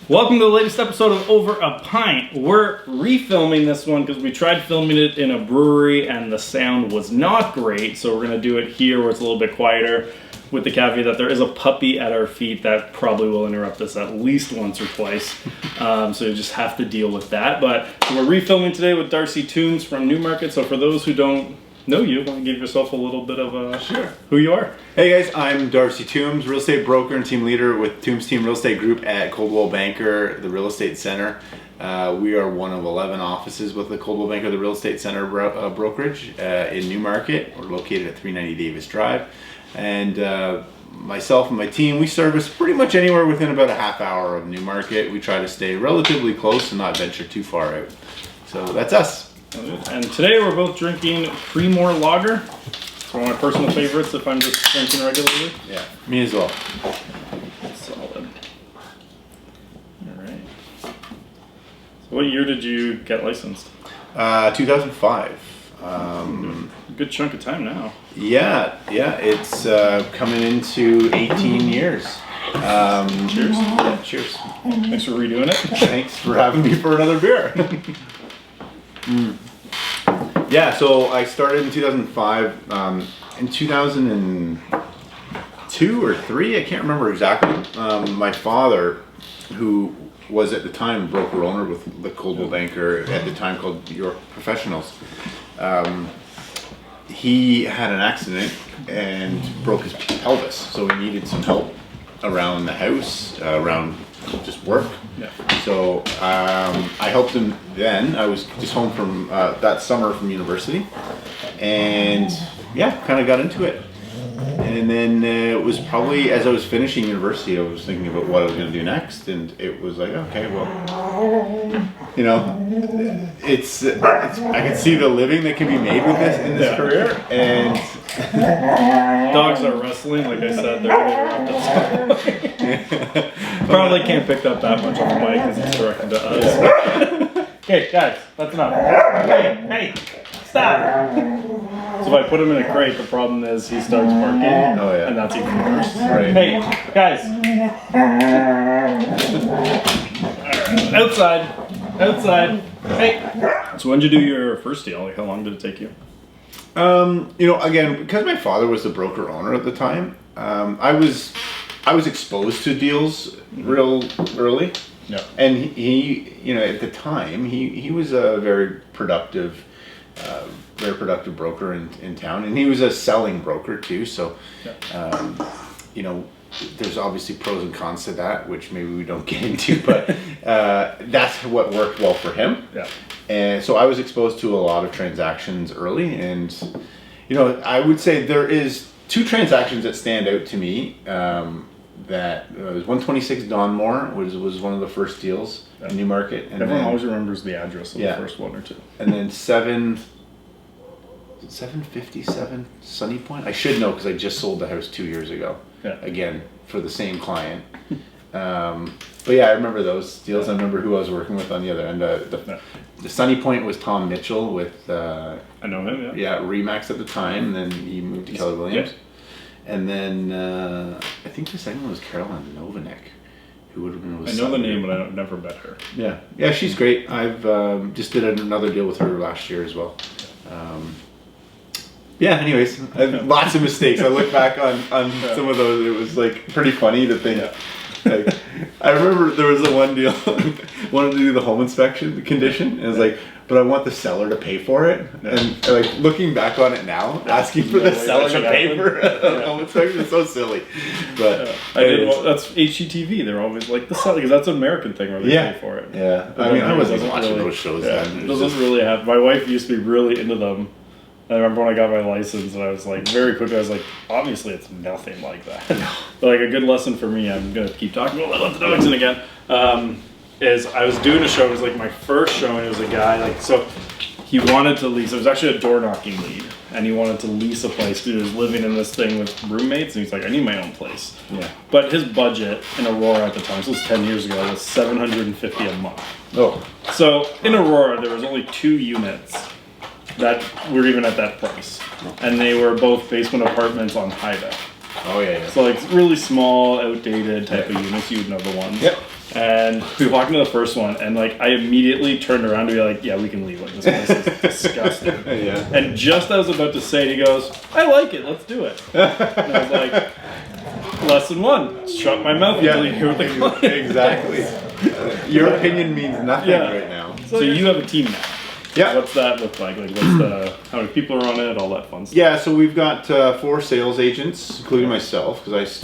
Welcome to the latest episode of Over a Pint. We're refilming this one because we tried filming it in a brewery and the sound was not great, so we're going to do it here where it's a little bit quieter, with the caveat that there is a puppy at our feet that probably will interrupt us at least once or twice, so you just have to deal with that. But so we're refilming today with Darcy Toombs from Newmarket, so for those who don't know you, want to give yourself a little bit of a who you are. Hey guys, I'm Darcy Toombs, real estate broker and team leader with Toombs Team Real Estate Group at Coldwell Banker, the Real Estate Center. We are one of 11 offices with the Coldwell Banker, the Real Estate Center brokerage in Newmarket. We're located at 390 Davis Drive. And myself and my team, we service pretty much anywhere within about a half hour of Newmarket. We try to stay relatively close and not venture too far out. So that's us. And today we're both drinking Creemore Lager. It's one of my personal favorites if I'm just drinking regularly. Yeah, me as well. Solid. Alright. So what year did you get licensed? 2005. Good chunk of time now. Yeah, it's coming into 18 years. Cheers. Yeah, cheers. Thanks for redoing it. Thanks for having me for another beer. Yeah, so I started in 2005. In 2002 or 3, I can't remember exactly. My father, who was at the time broker owner with the Coldwell Banker, at the time called York Professionals, he had an accident and broke his pelvis, so he needed some help around the house, around just work. Yeah. So I helped him then. I was just home from that summer from university, and yeah, kind of got into it. And then it was probably as I was finishing university, I was thinking about what I was going to do next, and it was like, okay, well, you know, it's I can see the living that can be made with this in this career, and dogs are wrestling, like I said, they're going to interrupt us. Probably can't pick up that much on the mic because it's directed to us. Okay, guys, that's enough. Hey, stop! So if I put him in a crate, the problem is he starts barking, and that's even worse. Right. Hey, guys! Outside! Hey! So when did you do your first deal? Like, how long did it take you? You know, again, because my father was the broker owner at the time, I was exposed to deals real early. Yeah. And he, you know, at the time, he was a very productive broker in town, and he was a selling broker too. So, you know, there's obviously pros and cons to that, which maybe we don't get into, but that's what worked well for him. Yeah. And so I was exposed to a lot of transactions early, and you know, I would say there is 2 transactions that stand out to me. That was 126 Donmore was one of the first deals in Newmarket. And everyone always remembers the address of the first one or two. And then 757 Sunny Point. I should know because I just sold the house 2 years ago. Yeah. Again, for the same client. But yeah, I remember those deals. I remember who I was working with on the other end. The Sunny Point was Tom Mitchell with I know him. Yeah. Remax at the time, and then he moved to Keller Williams. Yeah. And then I think the second one was Caroline Novanek, who would have been. I know the name, but I've never met her. Yeah, she's great. I've just did another deal with her last year as well. Yeah. Anyways, I had lots of mistakes. I look back on some of those. It was like pretty funny to think. Like, I remember there was the one deal, wanted to do the home inspection, the condition, and it was like, but I want the seller to pay for it. And like looking back on it now, asking for the seller to pay for a home inspection is so silly. But I did. Well, that's HGTV. They're always like the seller because that's an American thing where they pay for it. Yeah, I mean, I wasn't watching those shows then. It doesn't really have. My wife used to be really into them. I remember when I got my license, and I was like, very quickly, I was like, obviously it's nothing like that. But like a good lesson for me, I'm gonna keep talking about let the dogs in again. Is I was doing a show. It was like my first show, and it was a guy like so. He wanted to lease. It was actually a door knocking lead, and he wanted to lease a place. He was living in this thing with roommates, and he's like, I need my own place. Yeah. But his budget in Aurora at the time, so this was 10 years ago, was $750 a month. Oh. So in Aurora, there was only 2 units that were even at that price, and they were both basement apartments on Haida. Oh yeah. So like really small, outdated type of units, you would know the ones. Yep. And we walked into the first one, and like I immediately turned around to be like, "Yeah, we can leave. Like this place is disgusting." Yeah. And just as I was about to say it, he goes, "I like it. Let's do it." And I was like, "Lesson one: shut my mouth until you hear what the client." Exactly. Your opinion means nothing right now. So you have a team now. Yeah. What's that look like? Like, what's the how many people are on it? All that fun stuff. Yeah. So we've got 4 sales agents, including myself, because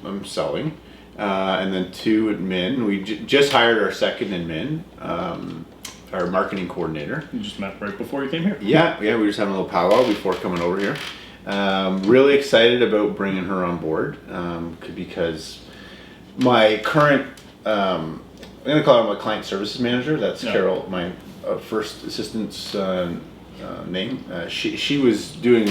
I'm selling. And then 2 admin. We just hired our second admin, our marketing coordinator. You just met right before you came here. Yeah, we were just having a little powwow before coming over here. Really excited about bringing her on board because my current, I'm going to call her my client services manager. That's Carol, my first assistant's name. She was doing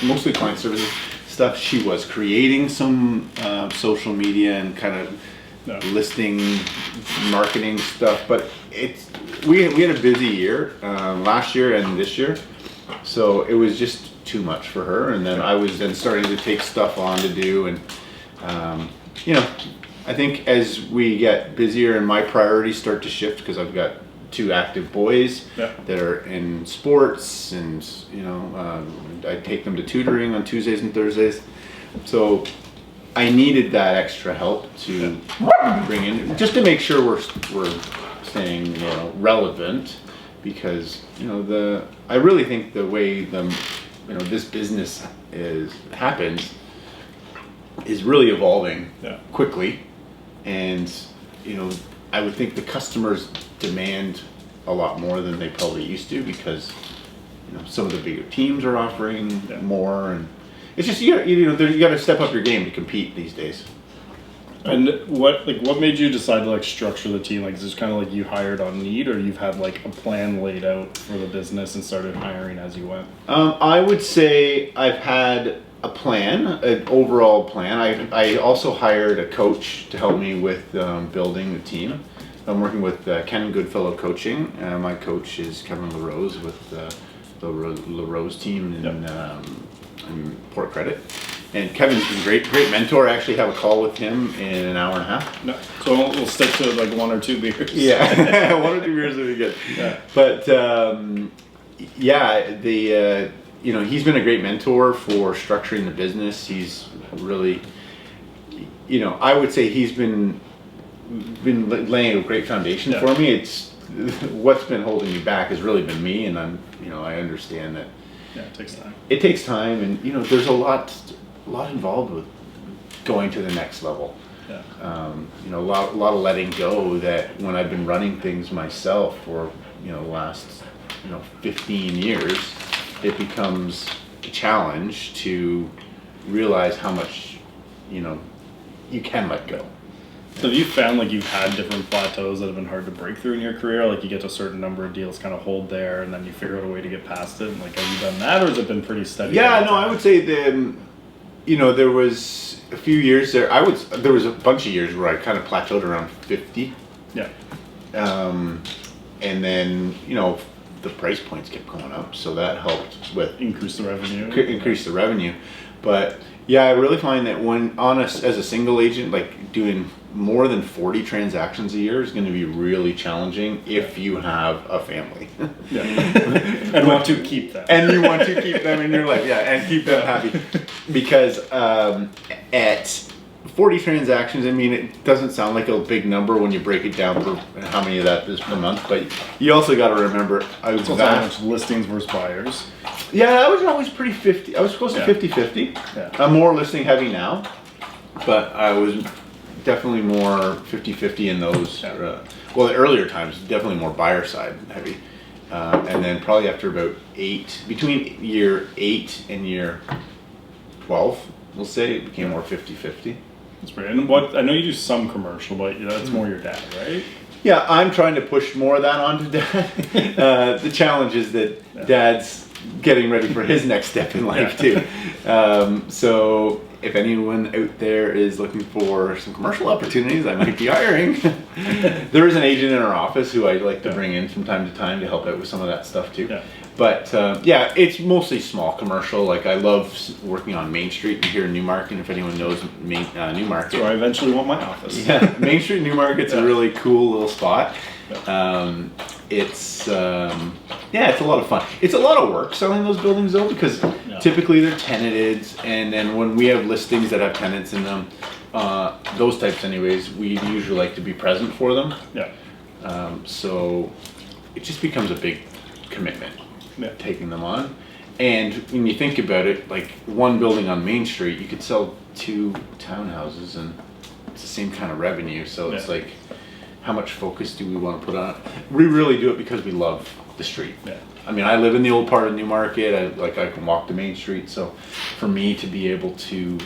mostly client services stuff. She was creating some social media and kind of listing, marketing stuff. But we had a busy year last year and this year, so it was just too much for her. And then I was then starting to take stuff on to do, and I think as we get busier and my priorities start to shift because I've got 2 active boys that are in sports, and I take them to tutoring on Tuesdays and Thursdays, so I needed that extra help to bring in, just to make sure we're staying relevant, because I really think the way this business happens is really evolving quickly, and I would think the customers demand a lot more than they probably used to, because some of the bigger teams are offering more, and it's just you got to step up your game to compete these days. And what made you decide to structure the team? Like, is this kind of like you hired on need, or you've had like a plan laid out for the business and started hiring as you went? I would say I've had a plan, an overall plan. I also hired a coach to help me with building the team. I'm working with Ken Goodfellow Coaching. My coach is Kevin LaRose with the LaRose team in Port Credit. And Kevin's been great mentor. I actually have a call with him in an hour and a half. No, so we'll stick to like 1 or 2 beers. Yeah, 1 or 2 beers would be good. Yeah. But he's been a great mentor for structuring the business. He's really, I would say he's been laying a great foundation for me. It's what's been holding me back has really been me, and I understand that. Yeah, it takes time. It takes time, and there's a lot involved with going to the next level. Yeah. A lot of letting go, that when I've been running things myself for the last 15 years, it becomes a challenge to realize how much you can let go. So have you found like you've had different plateaus that have been hard to break through in your career? Like you get to a certain number of deals, kind of hold there, and then you figure out a way to get past it? And like, have you done that, or has it been pretty steady? Yeah, no, I would say there was a few years there. There was a bunch of years where I kind of plateaued around 50. Yeah. And then the price points kept going up, so that helped with increase the revenue. But yeah, I really find that as a single agent, like doing more than 40 transactions a year is going to be really challenging if you have a family. Yeah. And want to keep them. And you want to keep them in your life, and keep them happy. Because at 40 transactions, I mean, it doesn't sound like a big number when you break it down for how many of that is per month, but you also got to remember how much listings versus buyers. Yeah, I was always pretty 50. I was close to 50-50. Yeah. I'm more listing heavy now, but I was definitely more 50-50 in those. The earlier times, definitely more buyer side heavy. And then probably after about between year 8 and year 12, we'll say, it became more 50-50. That's great. And I know you do some commercial, but that's more your dad, right? Yeah, I'm trying to push more of that onto Dad. The challenge is that Dad's getting ready for his next step in life too. So if anyone out there is looking for some commercial opportunities, I might be hiring. There is an agent in our office who I like to bring in from time to time to help out with some of that stuff too. Yeah. But yeah, it's mostly small commercial. Like I love working on Main Street here in Newmarket. If anyone knows Newmarket, So I eventually want my office. yeah, Main Street Newmarket's Yeah. a really cool little spot. Yeah. It's it's a lot of fun. It's a lot of work selling those buildings though, because typically they're tenanted, and then when we have listings that have tenants in them, those types anyways, we usually like to be present for them. Yeah. So it just becomes a big commitment, taking them on. And when you think about it, like one building on Main Street, you could sell 2 townhouses and it's the same kind of revenue. So it's like, how much focus do we want to put on it? We really do it because we love the street. Yeah. I mean, I live in the old part of Newmarket. I can walk to Main Street. So for me to be able to,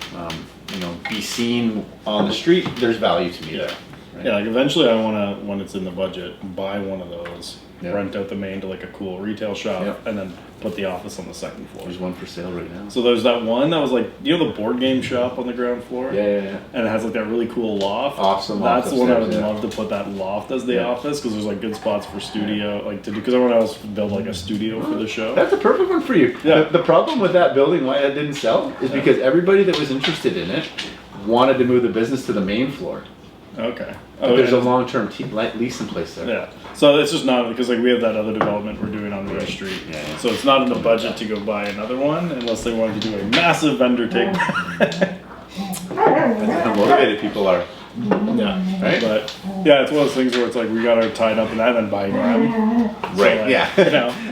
be seen on the street, there's value to me there. Right? Yeah, like eventually I want to, when it's in the budget, buy one of those, rent out the main to like a cool retail shop, and then put the office on the second floor. There's one for sale right now. So there's that one that was like, the board game shop on the ground floor? Yeah. And it has like that really cool loft. Awesome. That's the one I would love to put that loft as the office, because there's like good spots for studio, like to do, because everyone else build like a studio for the show. That's a perfect one for you. Yeah. The problem with that building, why it didn't sell, is because everybody that was interested in it wanted to move the business to the main floor. Okay. But there's a long-term lease in place there. Yeah. So it's just not, because like we have that other development we're doing on River Street. Yeah. So it's not in the budget to go buy another one unless they wanted to do a massive vendor take. That's how motivated people are. Yeah. Right? But yeah, it's one of those things where it's like we got our tied up in that and buying rem. Right. So, Yeah.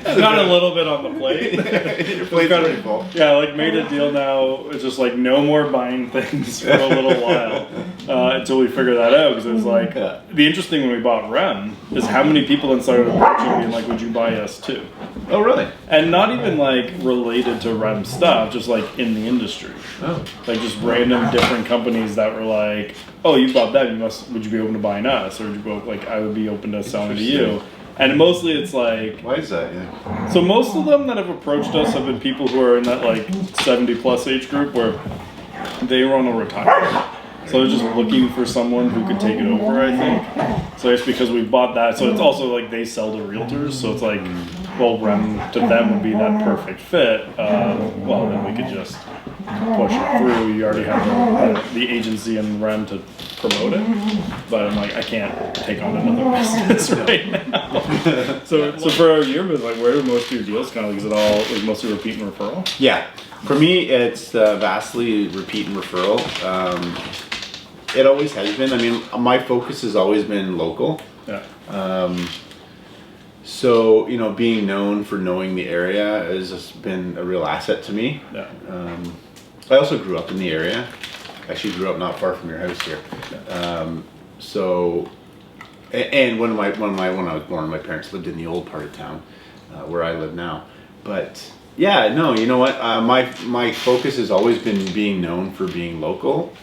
got a little bit on the plate. Your plate's pretty full. Yeah, like made a deal now. It's just like no more buying things for a little while until we figure that out. Because it's like the interesting when we bought Rem is how many people then started approaching me and like, would you buy us too? Oh, really? And not even like related to Rem stuff, just like in the industry. Oh. Like just random different companies that were like, oh, you bought that, would you be open to buying us? Or would you go, like, I would be open to selling to you. And mostly it's like... Why is that? Yeah. So most of them that have approached us have been people who are in that like 70 plus age group where they were on a retirement. So they're just looking for someone who could take it over, I think. So it's because we bought that. So it's also like they sell to realtors. So it's like, well, Rem to them would be that perfect fit. Well, then we could just push it through. You already have the agency and Rem to promote it. But I'm like, I can't take on another business right now. So for your business, like, where do most of your deals kind of, is it all like mostly repeat and referral? Yeah. For me, it's vastly repeat and referral. It always has been. I mean, my focus has always been local. Yeah. So, being known for knowing the area has just been a real asset to me. Yeah. I also grew up in the area. Actually grew up not far from your house here. So, and when I was born, my parents lived in the old part of town, where I live now. But yeah, no, you know what? My focus has always been being known for being local,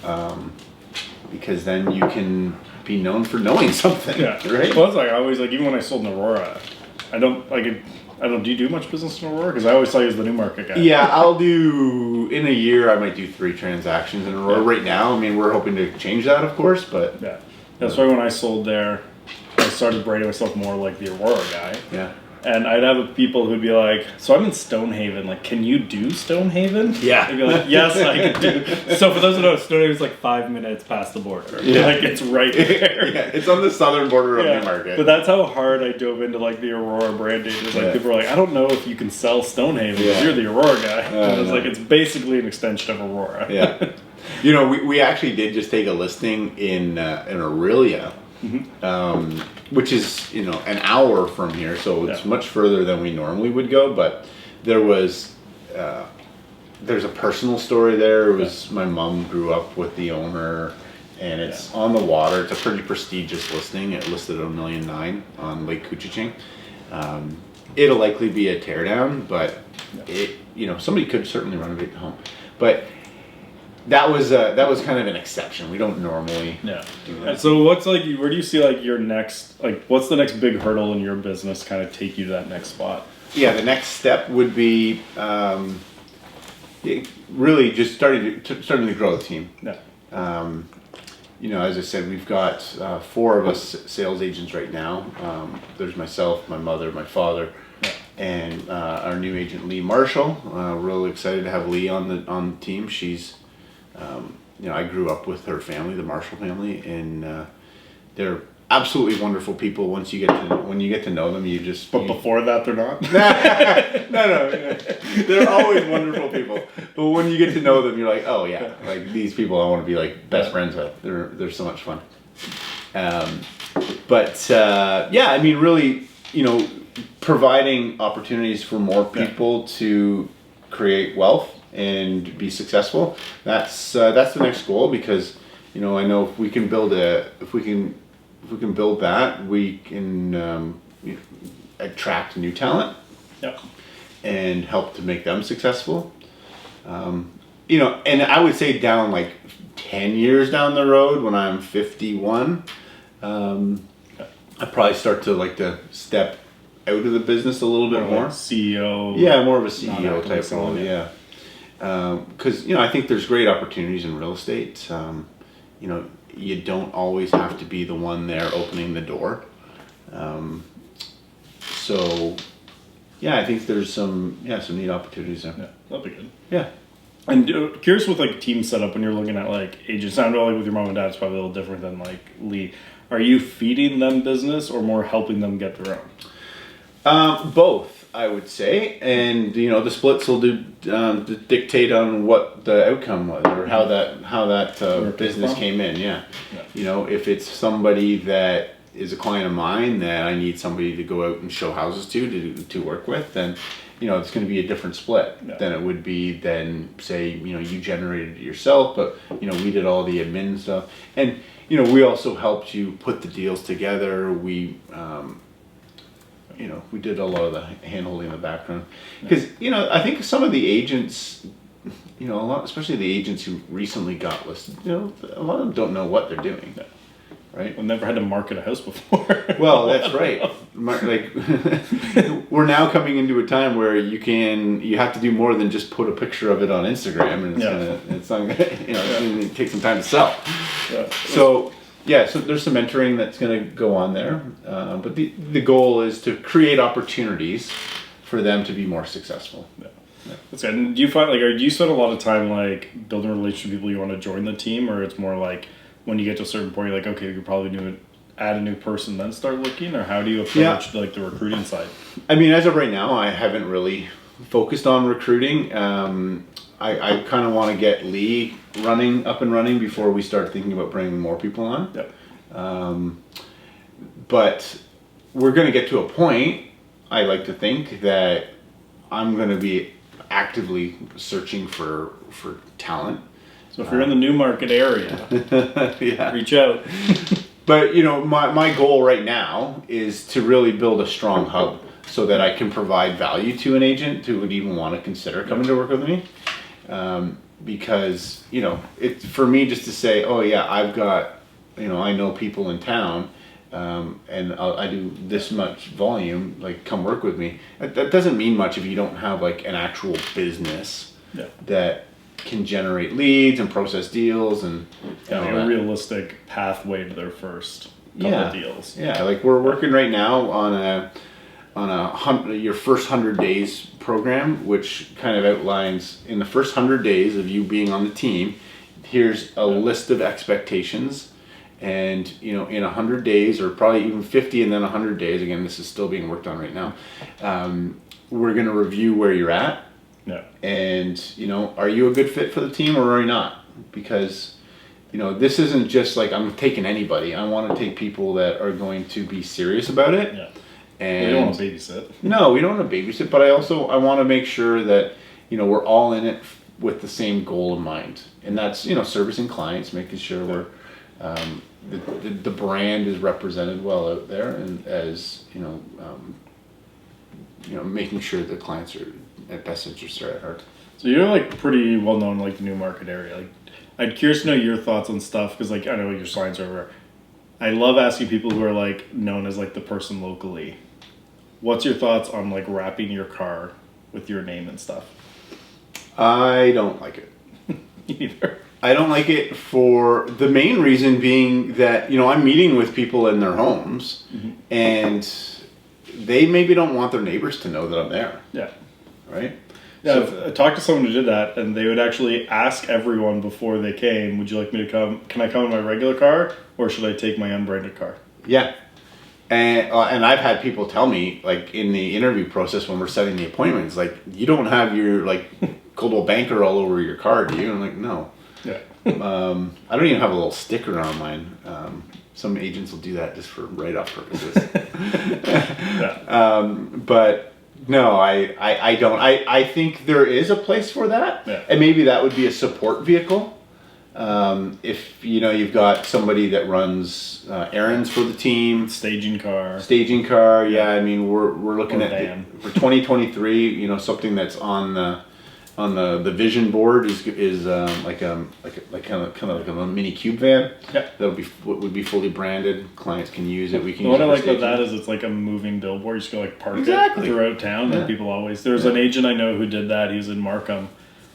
because then you can be known for knowing something. Yeah. Right. Well, it's like I always like, even when I sold in Aurora, I don't like it. Do you do much business in Aurora? Because I always saw you as the Newmarket guy. Yeah, I'll do, in a year, I might do 3 transactions in Aurora. Right now, I mean, we're hoping to change that, of course, but... Yeah. That's why when I sold there, I started branding myself more like the Aurora guy. Yeah. And I'd have people who'd be like, so I'm in Stonehaven, like, can you do Stonehaven? Yeah. I'd be like, yes, I can do. So for those who know, Stonehaven's like 5 minutes past the border. Yeah. Like, it's right there. Yeah, it's on the southern border of Newmarket. But that's how hard I dove into like the Aurora branding. It's like people are like, I don't know if you can sell Stonehaven because you're the Aurora guy. And it's like, it's basically an extension of Aurora. Yeah. We actually did just take a listing in Aurelia. Mm-hmm. Which is an hour from here, so it's much further than we normally would go. But there's a personal story there. It was my mom grew up with the owner, and it's on the water. It's a pretty prestigious listing. It listed at $1.9 million on Lake Couchiching. It'll likely be a teardown, but somebody could certainly renovate the home. But that was kind of an exception. We don't normally do that. So what's like, where do you see like your next, like what's the next big hurdle in your business kind of take you to that next spot? Yeah, the next step would be really just starting to grow the team. Yeah. As I said, we've got 4 of us sales agents right now. There's myself, my mother, my father, and our new agent Lee Marshall. Really excited to have Lee on the team. She's, I grew up with her family, the Marshall family, and they're absolutely wonderful people. When you get to know them, But before that, they're not. No, they're always wonderful people. But when you get to know them, you're like, oh yeah, like these people I want to be like best friends with. They're so much fun. Really, providing opportunities for more people to create wealth and be successful. That's the next goal, because I know if we can build that, we can attract new talent. Yep. And help to make them successful. And I would say down like 10 years down the road, when I'm 51, I probably start to step out of the business a little bit more. Like CEO. Yeah, more of a CEO type role. Yeah. Because I think there's great opportunities in real estate. You don't always have to be the one there opening the door. I think there's some neat opportunities there. Yeah, that'll be good. Yeah. And curious with team setup when you're looking at agents. I know with your mom and dad it's probably a little different than Lee. Are you feeding them business or more helping them get their own? Both, I would say, and the splits will dictate on what the outcome was or how that business came in. Yeah. If it's somebody that is a client of mine that I need somebody to go out and show houses to work with, then it's going to be a different split than it would be than say you generated it yourself, but we did all the admin stuff, and we also helped you put the deals together. We we did a lot of the hand-holding in the background, because I think some of the agents, especially the agents who recently got listed, a lot of them don't know what they're doing. Right? I've never had to market a house before. Well, that's right. We're now coming into a time where you have to do more than just put a picture of it on Instagram, and it's going to take some time to sell. Yeah. So there's some mentoring that's going to go on there, but the goal is to create opportunities for them to be more successful. Yeah. That's good. And do you find do you spend a lot of time building a relationship with people you want to join the team, or it's more when you get to a certain point, you're okay, you probably need to add a new person, then start looking, or how do you approach the recruiting side? I mean, as of right now, I haven't really focused on recruiting. I kind of want to get Lee up and running before we start thinking about bringing more people on. Yep. But we're going to get to a point, I like to think, that I'm going to be actively searching for talent. So if you're in the Newmarket area, reach out. But my goal right now is to really build a strong hub so that I can provide value to an agent who would even want to consider coming to work with me. Because it's for me just to say, oh yeah, I've got I know people in town, and I do this much volume. Come work with me. That doesn't mean much if you don't have an actual business that can generate leads and process deals and a realistic pathway to their first couple of deals. Yeah, we're working right now on your first 100 days program, which kind of outlines in the first 100 days of you being on the team, here's a list of expectations, and in 100 days, or probably even 50 and then 100 days, again this is still being worked on right now, we're going to review where you're at. Yeah. And are you a good fit for the team or are you not? Because this isn't just I'm taking anybody. I want to take people that are going to be serious about it. Yeah. And we don't want to babysit. No, we don't want to babysit, but I want to make sure that we're all in it with the same goal in mind, and that's servicing clients, making sure we're the brand is represented well out there, and as making sure the clients are at best interests are at heart. So you're pretty well known the Newmarket area. I'd curious to know your thoughts on stuff, because I know your signs are everywhere. I love asking people who are known as the person locally. What's your thoughts on wrapping your car with your name and stuff? I don't like it. Either. I don't like it for the main reason being that, I'm meeting with people in their homes and they maybe don't want their neighbors to know that I'm there. Yeah. Right? Yeah, So, I talked to someone who did that, and they would actually ask everyone before they came, would you like me to come? Can I come in my regular car, or should I take my unbranded car? yeah. And I've had people tell me, like, in the interview process when we're setting the appointments, like, you don't have your, like, Coldwell Banker all over your car, do you? And I'm like, no. Yeah. I don't even have a little sticker on mine. Some agents will do that just for write-off purposes. Yeah. But no, I don't. I think there is a place for that, Yeah. and maybe that would be a support vehicle. If you've got somebody that runs errands for the team, Staging car. yeah. I mean, we're looking Or at van. for 2023. Something that's on the vision board is like kind of like a mini cube van. Yeah. Would be fully branded. Clients can use it. We can. What use I it for like about staging. that is it's like a moving billboard. You just go like park Exactly. it throughout town, Yeah. and people always. There's an agent I know who did that. He was in Markham,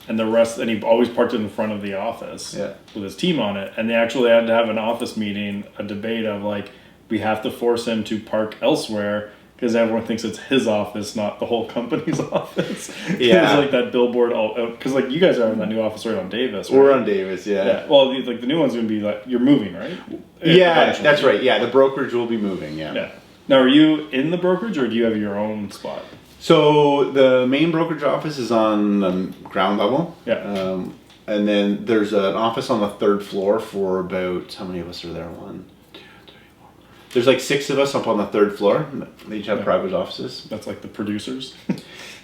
and he always parked it in front of the office with his team on it. And they actually had to have an office meeting, a debate of like, we have to force him to park elsewhere because everyone thinks it's his office, not the whole company's office. Yeah. It's like that billboard because like you guys are in that new office right on Davis. Right? We're on Davis, yeah. Yeah. Well, the new one's gonna be like you're moving, right? Yeah, Eventually. that's right. Yeah, the brokerage will be moving. Yeah. Now, are you in the brokerage or do you have your own spot? So the main brokerage office is on the ground level. Yeah. And then there's an office on the third floor for about, how many of us are there? 1, 2, 3, 4. There's like 6 of us up on the third floor. They each have private offices. That's like the producers.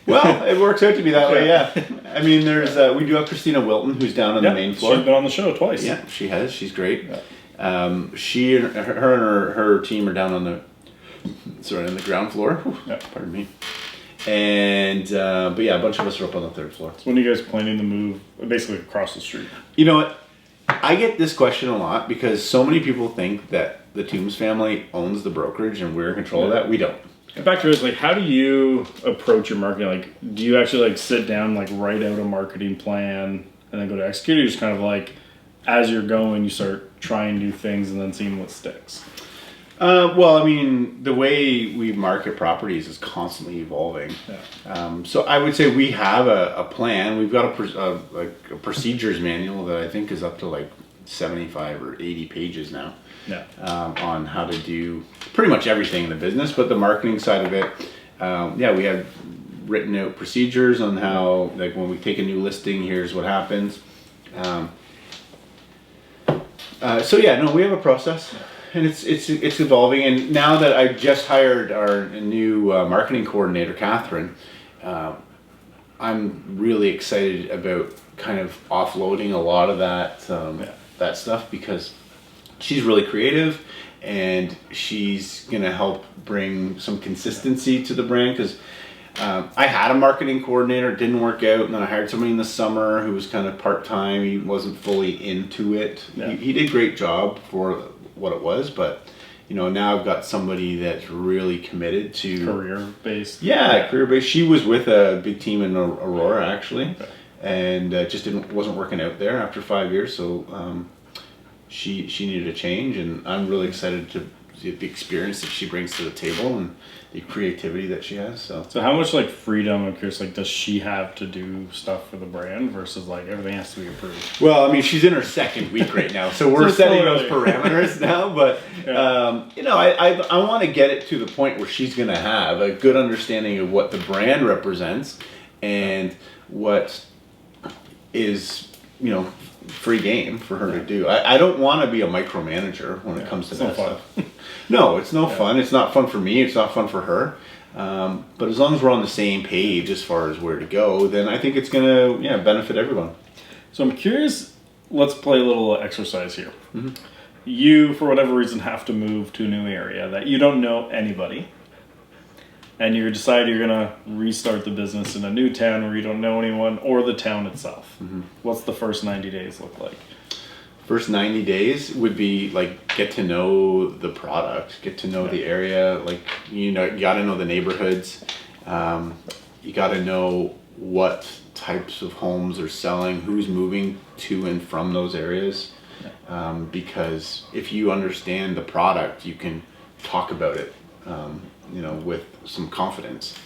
Well, it works out to be that way, yeah. I mean, we do have Christina Wilton, who's down on the main floor. She's been on the show twice. Yeah, she has. She's great. Yeah. She and her team are down on the ground floor. Yeah. Pardon me. And but yeah, a bunch of us are up on the third floor. So when are you guys planning to move basically across the street? You know what? I get this question a lot because so many people think that the Toombs family owns the brokerage and we're in control of that. We don't. Back to it, like, how do you approach your marketing? Like, do you actually like sit down, like write out a marketing plan and then go to execute? Or you just kind of like, as you're going, you start trying new things and then seeing what sticks? Well, I mean, the way we market properties is constantly evolving. Yeah. So I would say we have a plan. We've got a procedures manual that I think is up to like 75 or 80 pages now. Yeah. On how to do pretty much everything in the business, but the marketing side of it, we have written out procedures on how, like, when we take a new listing, here's what happens. We have a process, and it's evolving. And now that I just hired our new marketing coordinator, Catherine, I'm really excited about kind of offloading a lot of that stuff because she's really creative and she's going to help bring some consistency to the brand because I had a marketing coordinator, it didn't work out, and then I hired somebody in the summer who was kind of part-time. He wasn't fully into it. Yeah. He did a great job for what it was, but now I've got somebody that's really committed to Career-based. Yeah, career-based. She was with a big team in Aurora actually, and just wasn't working out there after 5 years, so she needed a change, and I'm really excited to see the experience that she brings to the table and the creativity that she has. So how much like freedom, I'm curious, like does she have to do stuff for the brand versus like everything has to be approved? well, I mean, she's in her second week right now, so we're setting those parameters now. But I want to get it to the point where she's going to have a good understanding of what the brand represents and what is free game for her to do. I don't want to be a micromanager when it comes to that stuff. No, it's no fun. It's not fun for me. It's not fun for her. But as long as we're on the same page as far as where to go, then I think it's going to benefit everyone. So I'm curious, let's play a little exercise here. Mm-hmm. You, for whatever reason, have to move to a new area that you don't know anybody. And you decide you're going to restart the business in a new town where you don't know anyone or the town itself. Mm-hmm. What's the first 90 days look like? First 90 days would be like get to know the product, get to know the area. Like, you got to know the neighborhoods. You got to know what types of homes are selling, who's moving to and from those areas. Because if you understand the product, you can talk about it, with some confidence.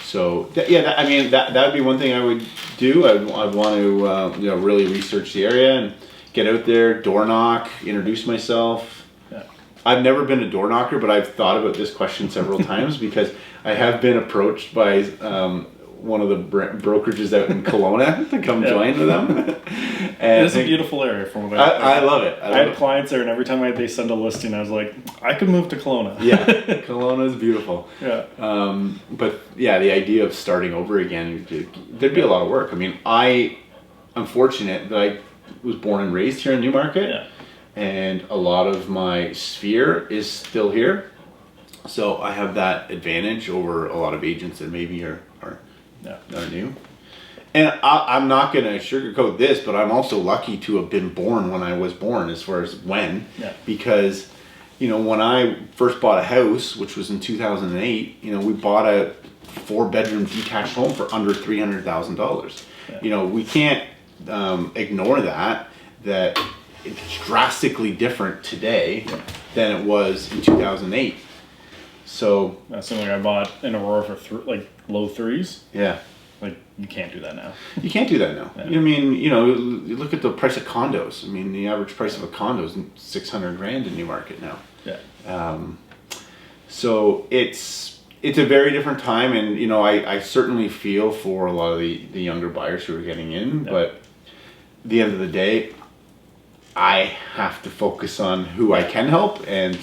So that would be one thing I would do. I'd want to really research the area and get out there, door knock, introduce myself. Yeah. I've never been a door knocker, but I've thought about this question several times because I have been approached by one of the brokerages out in Kelowna to come join with them. And it's a beautiful area from what I love it. I had clients there, and every time they send a listing, I was like, I could move to Kelowna. Yeah, Kelowna is beautiful. Yeah. But yeah, the idea of starting over again, there'd be a lot of work. I mean, I'm fortunate that I was born and raised here in Newmarket, and a lot of my sphere is still here. So I have that advantage over a lot of agents that maybe are new. And I'm not going to sugarcoat this, but I'm also lucky to have been born when I was born, as far as when. Yeah. Because, when I first bought a house, which was in 2008, we bought a 4-bedroom detached home for under $300,000. Yeah. We can't ignore that it's drastically different today than it was in 2008. So that's something I bought in Aurora for low threes. Yeah. Like, you can't do that now. You can't do that now. Yeah. I mean, you look at the price of condos. I mean, the average price of a condo is $600,000 in Newmarket now. Yeah. So it's a very different time, and I certainly feel for a lot of the younger buyers who are getting in. Yeah. But at the end of the day, I have to focus on who I can help, and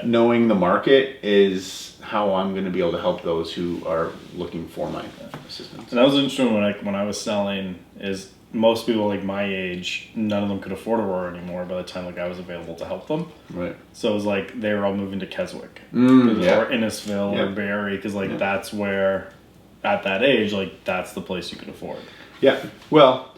knowing the market is how I'm going to be able to help those who are looking for my assistance. And that was interesting when I was selling. Is most people my age, none of them could afford Aurora anymore by the time I was available to help them. Right. So it was they were all moving to Keswick or Innisfil or Barrie, because that's where, at that age, that's the place you could afford. Yeah. Well,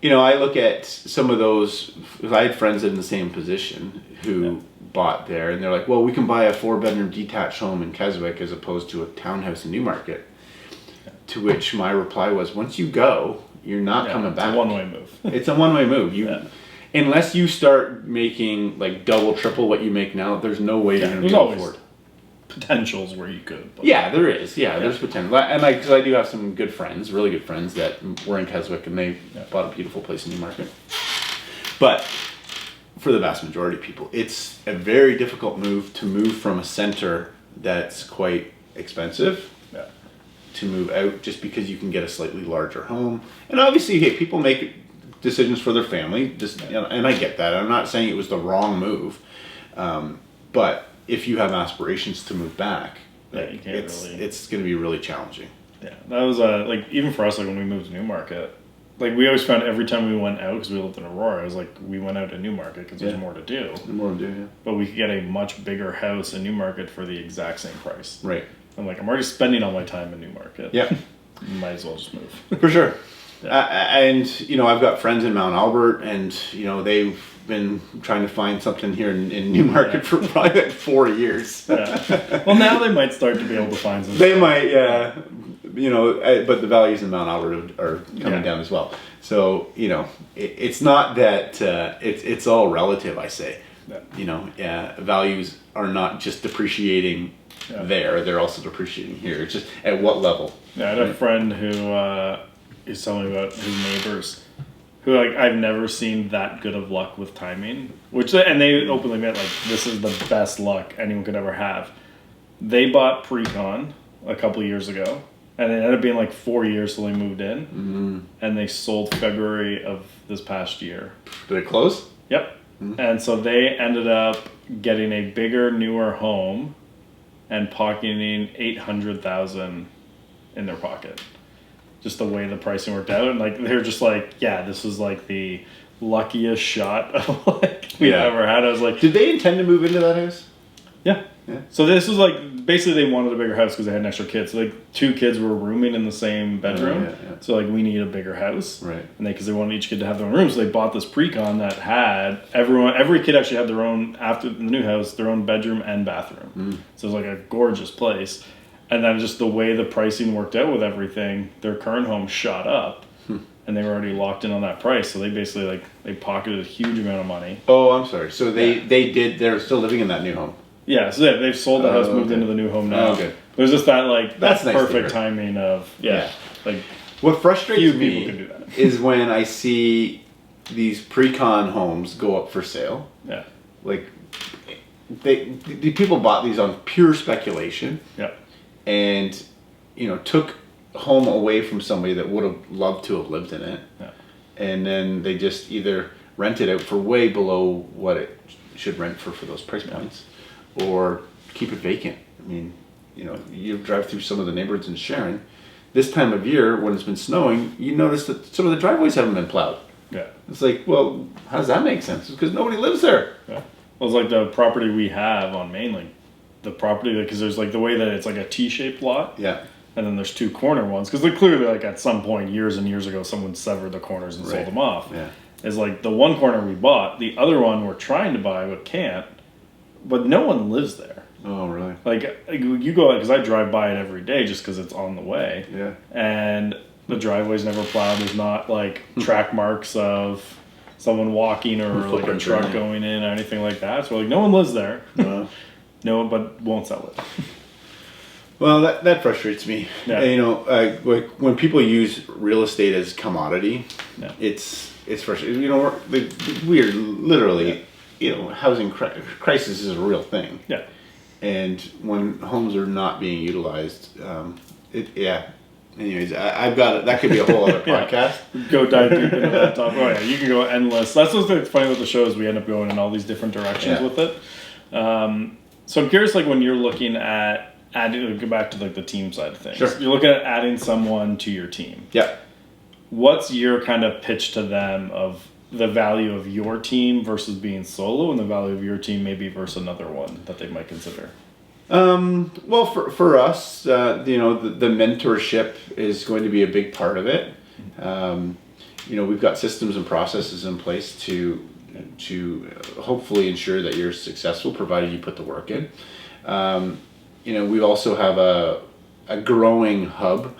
I look at some of those. I had friends in the same position who bought there, and they're like, well, we can buy a 4-bedroom detached home in Keswick as opposed to a townhouse in Newmarket. To which my reply was, once you go, you're not coming back. It's a one-way move. It's a one-way move. Unless you start making double, triple what you make now, there's no way you're going to be able to afford. Potentials where you could. But there is. There's potential. And because I do have some good friends, really good friends, that were in Keswick, and they bought a beautiful place in Newmarket. But for the vast majority of people, it's a very difficult move to move from a center that's quite expensive to move out, just because you can get a slightly larger home. And obviously, hey, people make decisions for their family, and I get that. I'm not saying it was the wrong move, but if you have aspirations to move back, you can't it's going to be really challenging. Yeah, that was even for us, when we moved to Newmarket, we always found every time we went out, because we lived in Aurora, it was we went out to Newmarket because there's more to do. More to do, yeah. But we could get a much bigger house in Newmarket for the exact same price. Right. I'm I'm already spending all my time in Newmarket. Yeah. Might as well just move. For sure. Yeah. And I've got friends in Mount Albert, and they've been trying to find something here in Newmarket for probably 4 years. Yeah. Well, now they might start to be able to find something. They might, yeah. But the values in Mount Albert are coming down as well. So it's not that it's all relative. I say, values are not just depreciating there; they're also depreciating here. It's just at what level. Yeah, I had a friend who is telling me about his neighbors, who I've never seen that good of luck with timing. And they openly admit this is the best luck anyone could ever have. They bought pre-con a couple years ago, and it ended up being 4 years till they moved in, and they sold February of this past year. Did it close? Yep. Mm-hmm. And so they ended up getting a bigger, newer home and pocketing $800,000 in their pocket. Just the way the pricing worked out, and they're just this was the luckiest shot of we've ever had. I was did they intend to move into that house? Yeah. So this was basically they wanted a bigger house because they had an extra kid. So 2 kids were rooming in the same bedroom. So we need a bigger house, right? And because they wanted each kid to have their own room, so they bought this pre-con that had every kid actually had their own, after the new house, their own bedroom and bathroom. So it was a gorgeous place. And then just the way the pricing worked out with everything, their current home shot up. And they were already locked in on that price. So they basically, they pocketed a huge amount of money. Oh, I'm sorry. So they're still living in that new home. Yeah, so they've sold the house, moved into the new home now. Oh, okay. There's just that, that's that nice perfect timing of, what frustrates few me people can do that. is when I see these pre-con homes go up for sale. Yeah. The people bought these on pure speculation. Yeah. And, took home away from somebody that would have loved to have lived in it. Yeah. And then they just either rent it out for way below what it should rent for those price points, or keep it vacant. I mean, you drive through some of the neighborhoods in Sharon. This time of year, when it's been snowing, you notice that some of the driveways haven't been plowed. Yeah. It's like, well, how does that make sense? It's because nobody lives there. Yeah. Well, it's like the property we have on Main, the property, because there's the way that it's like a T-shaped lot. Yeah. And then there's two corner ones, because clearly at some point years and years ago someone severed the corners and sold them off. Yeah. Is the one corner we bought, the other one we're trying to buy but can't, but no one lives there. Oh, really? You go, because I drive by it every day just because it's on the way. Yeah. And the driveway's never plowed. There's not track marks of someone walking or a truck going in or anything like that. So no one lives there. No one, but won't sell it. Well, that frustrates me. Yeah. When people use real estate as commodity, yeah. it's frustrating. We're literally, housing crisis is a real thing. Yeah. And when homes are not being utilized, Anyways, I've got it. That could be a whole other podcast. Go dive deep into that topic. Oh yeah, you can go endless. That's what's funny with the show is we end up going in all these different directions with it. So I'm curious, when you're looking at adding, go back to the team side of things. Sure. You're looking at adding someone to your team. Yeah. What's your kind of pitch to them of the value of your team versus being solo, and the value of your team maybe versus another one that they might consider? Well, for us, the mentorship is going to be a big part of it. We've got systems and processes in place to hopefully ensure that you're successful, provided you put the work in. We also have a growing hub.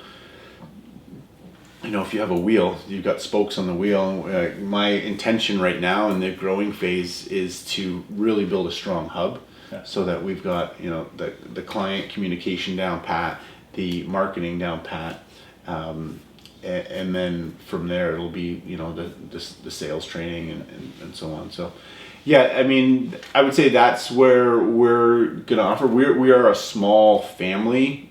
If you have a wheel, you've got spokes on the wheel. My intention right now in the growing phase is to really build a strong hub. Yeah. So that we've got the client communication down pat, the marketing down pat, and then from there it'll be the sales training and so on. So yeah, I mean, I would say that's where we're gonna offer. We are a small family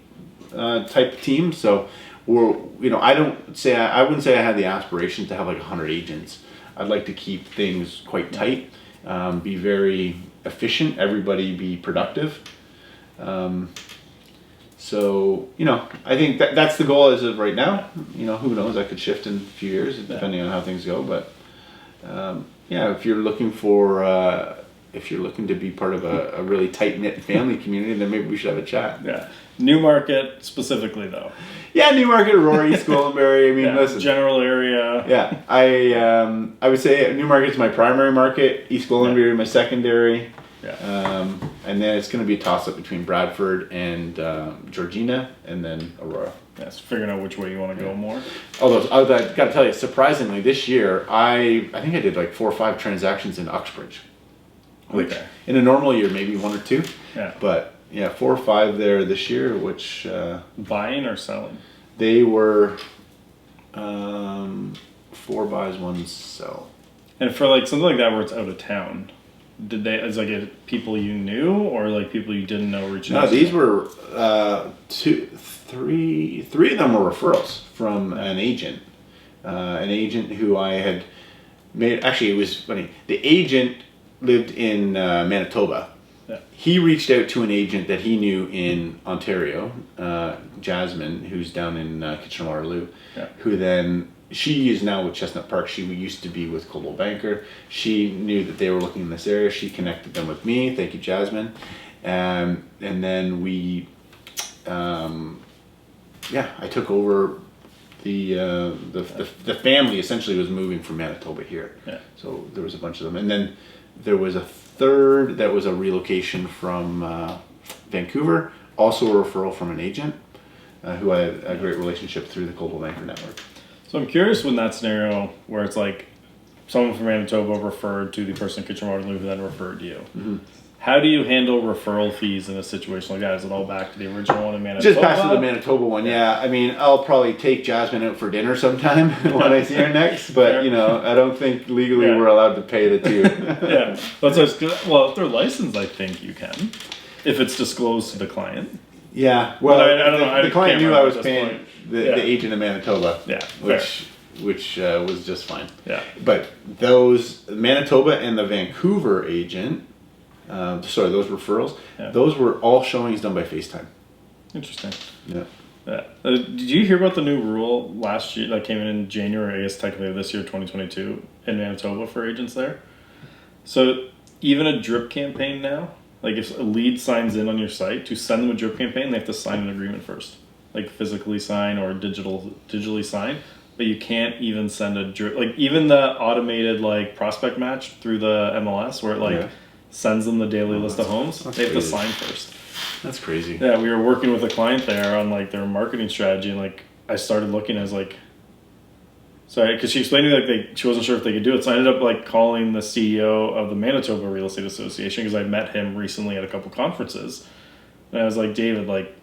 type team, so we're I wouldn't say I had the aspiration to have 100 agents. I'd like to keep things quite tight, be very efficient, everybody be productive. So I think that's the goal as of right now. Who knows, that could shift in a few years depending on how things go, but if you're looking to be part of a really tight-knit family community, then maybe we should have a chat. Yeah. Newmarket specifically though. Yeah, Newmarket, Aurora, East Goldenberry. I mean, listen. General area. Yeah, I would say Newmarket's my primary market, East Goldenberry my secondary. Yeah. And then it's going to be a toss-up between Bradford and Georgina, and then Aurora. Yeah, so figuring out which way you want to go more. Although I got to tell you, surprisingly, this year I think I did 4 or 5 transactions in Uxbridge, which in a normal year maybe 1 or 2. Yeah. But 4 or 5 there this year, which buying or selling? They were 4 buys, 1 sell. And for something like that where it's out of town, did they as people you knew or people you didn't know reaching out? No, these were 3 of them were referrals from an agent who I had made. Actually, it was funny. The agent lived in Manitoba. Yeah. He reached out to an agent that he knew in Ontario, Jasmine, who's down in Kitchener-Waterloo, who then, she is now with Chestnut Park. She used to be with Coldwell Banker. She knew that they were looking in this area. She connected them with me. Thank you, Jasmine. And then we, I took over the family essentially was moving from Manitoba here. Yeah. So there was a bunch of them. And then there was a third that was a relocation from Vancouver, also a referral from an agent who I had a great relationship through the Coldwell Banker Network. So I'm curious when that scenario where it's like someone from Manitoba referred to the person in Kitchener-Waterloo who then referred you. Mm-hmm. How do you handle referral fees in a situation like that? Is it all back to the original one in Manitoba? Just pass to the Manitoba one, yeah. I mean, I'll probably take Jasmine out for dinner sometime when I see her next, but, you know, I don't think legally we're allowed to pay the two. Yeah. Well, if they're licensed, I think you can, if it's disclosed to the client. Yeah. Well, I don't know. The client knew I was paying the agent in Manitoba, which was just fine. Yeah. But those, Manitoba and the Vancouver agent... those referrals, those were all showings done by FaceTime. Interesting. Yeah. Did you hear about the new rule last year that came in January, I guess technically this year, 2022, in Manitoba for agents there? So even a drip campaign now, like if a lead signs in on your site, to send them a drip campaign, they have to sign an agreement first. Like physically sign or digitally sign. But you can't even send a drip, like even the automated like prospect match through the MLS where it sends them the daily list of homes. They have to sign first. That's crazy. Yeah, we were working with a client there on like their marketing strategy, and like I started looking. I was like, sorry, because she explained to me like she wasn't sure if they could do it. So I ended up like calling the CEO of the Manitoba Real Estate Association because I met him recently at a couple conferences, and I was like, David, like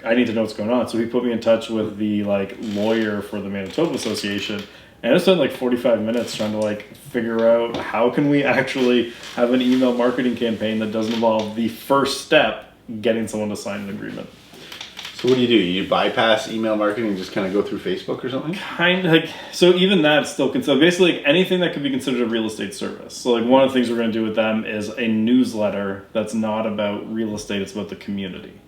I need to know what's going on. So he put me in touch with the like lawyer for the Manitoba Association. And I spent like 45 minutes trying to like figure out how can we actually have an email marketing campaign that doesn't involve the first step, getting someone to sign an agreement. So what do? You bypass email marketing and just kind of go through Facebook or something? Kind of like, so even that's still considered, basically like anything that could be considered a real estate service. So like one of the things we're going to do with them is a newsletter that's not about real estate, it's about the community.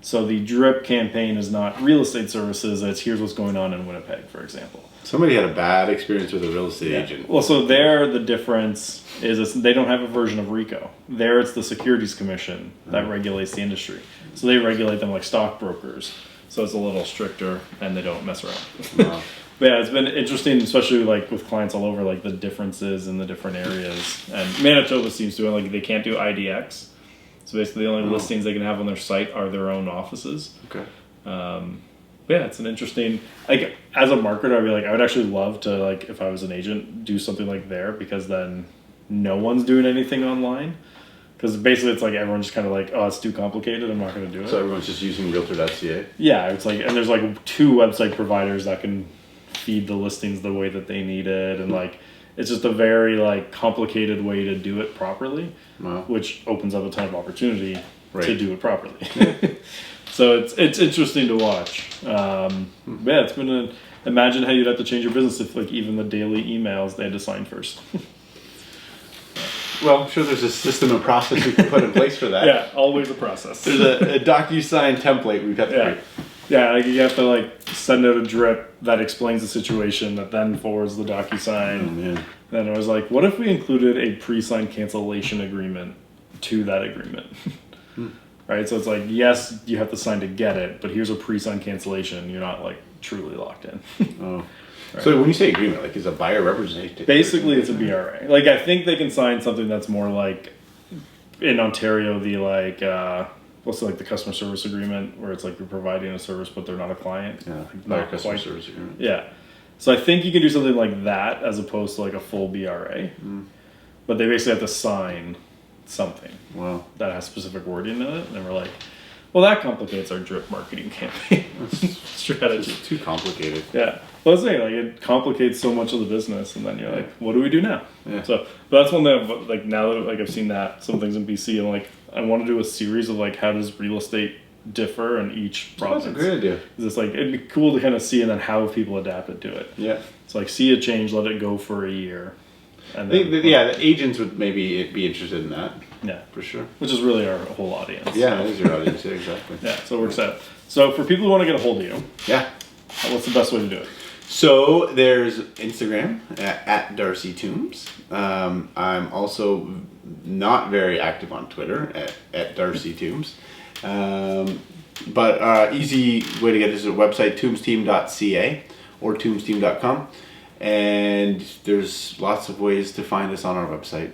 So the drip campaign is not real estate services, it's here's what's going on in Winnipeg, for example. Somebody had a bad experience with a real estate agent. Well, so there the difference is they don't have a version of RICO. There it's the Securities Commission that regulates the industry. So they regulate them like stockbrokers. So it's a little stricter and they don't mess around. Wow. But yeah, it's been interesting, especially like with clients all over, like the differences in the different areas. And Manitoba seems to, like they can't do IDX. So basically the only listings they can have on their site are their own offices. Okay. Yeah, it's an interesting, like as a marketer, I'd be like, I would actually love to, like if I was an agent, do something like there, because then no one's doing anything online. Because basically it's like everyone's just kind of like, oh, it's too complicated, I'm not going to do it. So everyone's just using realtor.ca? Yeah, it's like, and there's like 2 website providers that can feed the listings the way that they need it, and like it's just a very like complicated way to do it properly, which opens up a ton of opportunity to do it properly. So it's interesting to watch. Yeah, it's been imagine how you'd have to change your business if like even the daily emails they had to sign first. Well, I'm sure there's a system and process we can put in place for that. Yeah, always a process. There's a DocuSign template we've got to create. Yeah, like you have to like send out a drip that explains the situation that then forwards the DocuSign. Oh, man. Then I was like, what if we included a pre-signed cancellation agreement to that agreement? Right, so it's like, yes, you have to sign to get it, but here's a pre-signed cancellation. You're not like truly locked in. Oh. Right. So when you say agreement, like is a buyer representative? Basically, it's a BRA. Like I think they can sign something that's more like in Ontario, the like what's like the customer service agreement, where it's like you're providing a service, but they're not a client. Yeah, not a customer service agreement. Yeah, so I think you can do something like that as opposed to like a full BRA. But they basically have to sign something that has specific wording in it, and we're like, well, that complicates our drip marketing campaign strategy. It's too complicated. Yeah, well, I was saying like it complicates so much of the business, and then you're like, what do we do now? Yeah. So, but that's one thing. Like now that like I've seen that some things in BC, and like I want to do a series of like how does real estate differ in each province. That's a great idea. It's like it'd be cool to kind of see, and then how people adapted to it. Yeah. So like see a change, let it go for a year. And then, the agents would maybe be interested in that. Yeah, for sure. Which is really our whole audience. Yeah, that is your audience. Yeah, exactly. Yeah, so it works out. So for people who want to get a hold of you, what's the best way to do it? So there's Instagram at Darcy Toombs. I'm also not very active on Twitter at Darcy Toombs. But easy way to get this is a website, tombsteam.ca or tombsteam.com. And there's lots of ways to find us on our website.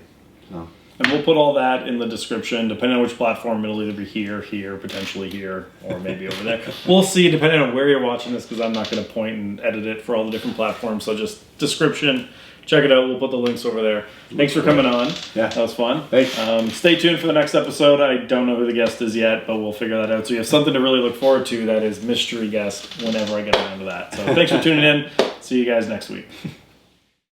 So. And we'll put all that in the description. Depending on which platform, it'll either be here, potentially here, or maybe over there. We'll see, depending on where you're watching this, because I'm not going to point and edit it for all the different platforms. So just description. Check it out. We'll put the links over there. Thanks for coming on. Yeah. That was fun. Thanks. Stay tuned for the next episode. I don't know who the guest is yet, but we'll figure that out. So you have something to really look forward to. That is mystery guest whenever I get around to that. So thanks for tuning in. See you guys next week.